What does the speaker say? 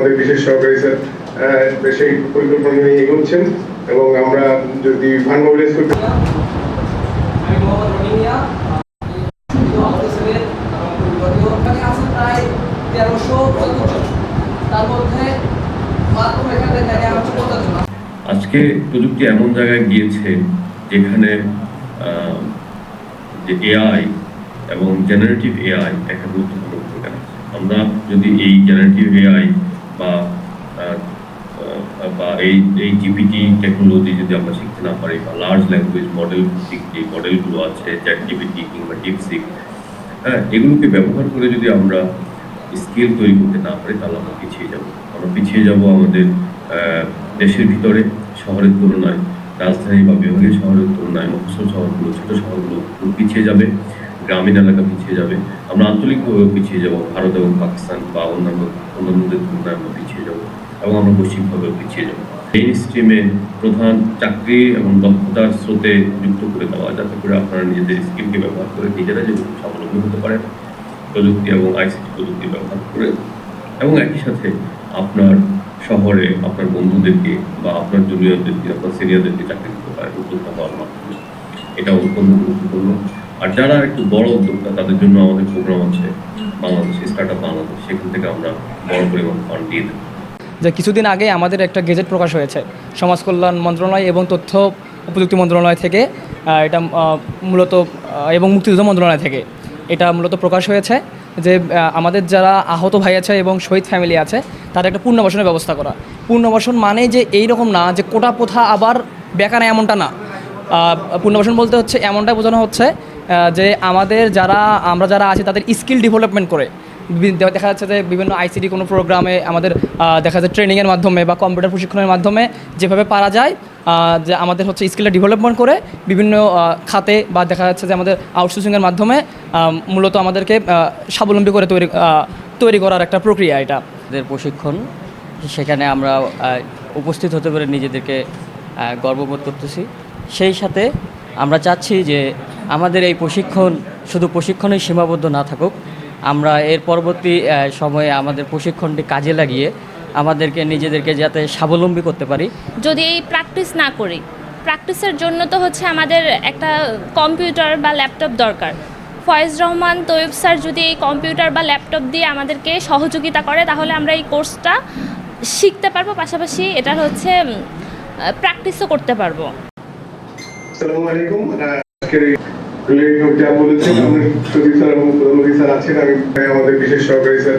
আমাদের বিশেষ সহকারী স্যার সেই পরিকল্পনা নিয়ে এগোচ্ছেন এবং আমরা যদি ফান্ড মোবিলাইজ করতে আজকে প্রযুক্তি এমন জায়গায় গিয়েছে যেখানে যে এআই এবং জেনারেটিভ এআই একটা গুরুত্বপূর্ণ ভূমিকা আছে। আমরা যদি এই জেনারেটিভ এআই বা এই জিপিটি টেকনোলজি যদি আমরা শিখতে না পারি, বা লার্জ ল্যাঙ্গুয়েজ মডেল যে মডেলগুলো আছে, চ্যাট জিপিটি কিংবা ডিপসিক, এগুলোকে ব্যবহার করে যদি আমরা স্কিল তৈরি করতে না পারি, তাহলে আমরা পিছিয়ে যাব। আমরা পিছিয়ে যাব আমাদের দেশের ভিতরে শহরের তুলনায়, রাজধানী বা বিভাগীয় শহরের তুলনায় মফস্বল শহরগুলো, ছোট শহরগুলো পিছিয়ে যাবে, গ্রামীণ এলাকা পিছিয়ে যাবে। আমরা আঞ্চলিকভাবেও পিছিয়ে যাব, ভারত এবং পাকিস্তান বা অন্যান্যদের তুলনায় আমরা পিছিয়ে যাব, এবং আমরা বৈশ্বিকভাবেও পিছিয়ে যাব। মেইন স্ট্রিমে প্রধান চাকরি এবং দক্ষতার স্রোতে যুক্ত করে দেওয়া, যাতে করে আপনারা নিজেদের স্কিলকে ব্যবহার করে নিজেরা যেগুলো স্বাবলম্বী হতে পারেন প্রযুক্তি এবং আইসিটি প্রযুক্তি ব্যবহার করে, এবং একই সাথে আপনার শহরে আপনার বন্ধুদেরকে বা আপনার জুনিয়রদেরকে, আপনার সিনিয়রদেরকে চাকরি দিতে পারেন উদ্যোক্তা হওয়ার মাধ্যমে। এটা অত্যন্ত গুরুত্বপূর্ণ। আর যারা একটু বড় উদ্যোক্তা, তাদের জন্য আমাদের প্রোগ্রাম আছে বাংলাদেশ স্টার্টআপ বাংলাদেশ, সেখান থেকে আমরা বড় পরিমাণ ফান্ড দিয়ে দেবো। যে কিছুদিন আগে আমাদের একটা গেজেট প্রকাশ হয়েছে সমাজ কল্যাণ মন্ত্রণালয় এবং তথ্য ও প্রযুক্তি মন্ত্রণালয় থেকে, এটা মূলত এবং মুক্তিযুদ্ধ মন্ত্রণালয় থেকে এটা মূলত প্রকাশ হয়েছে যে আমাদের যারা আহত ভাই আছে এবং শহীদ ফ্যামিলি আছে, তাদের একটা পুনর্বাসনের ব্যবস্থা করা। পুনর্বাসন মানে যে এই রকম না যে কোটা প্রথা আবার বেকার, এমনটা না। পুনর্বাসন বলতে হচ্ছে এমনটা বোঝানো হচ্ছে যে আমরা যারা আছি তাদের স্কিল ডেভেলপমেন্ট করে, দেখা যাচ্ছে যে বিভিন্ন আইসিটি কোনো প্রোগ্রামে আমাদের দেখা যাচ্ছে ট্রেনিংয়ের মাধ্যমে বা কম্পিউটার প্রশিক্ষণের মাধ্যমে যেভাবে পারা যায়, যে আমাদের হচ্ছে স্কিলটা ডেভেলপমেন্ট করে বিভিন্ন খাতে, বা দেখা যাচ্ছে যে আমাদের আউটসোর্সিংয়ের মাধ্যমে মূলত আমাদেরকে স্বাবলম্বী করে তৈরি করার একটা প্রক্রিয়া এটা। আমাদের প্রশিক্ষণ, সেখানে আমরা উপস্থিত হতে পারে নিজেদেরকে গর্ববোধ করতেছি। সেই সাথে আমরা চাচ্ছি যে আমাদের এই প্রশিক্ষণ শুধু প্রশিক্ষণেই সীমাবদ্ধ না থাকুক, আমরা এর পরবর্তী সময়ে আমাদের প্রশিক্ষণটি কাজে লাগিয়ে আমাদেরকে নিজেদেরকে যাতে স্বাবলম্বী করতে পারি। যদি প্র্যাকটিস না করি, প্র্যাকটিসের জন্য তো হচ্ছে আমাদের একটা কম্পিউটার বা ল্যাপটপ দরকার। ফয়েজ রহমান তৈয়ব স্যার যদি এই কম্পিউটার বা ল্যাপটপ দিয়ে আমাদেরকে সহযোগিতা করে, তাহলে আমরা এই কোর্সটা শিখতে পারবো, পাশাপাশি এটার হচ্ছে প্র্যাকটিসও করতে পারবো। আসসালামু আলাইকুম। যা বলেছেন আমাদের সচিব স্যার এবং প্রধানমন্ত্রী স্যার আছেন, আমি আমাদের বিশেষ সহকারী স্যার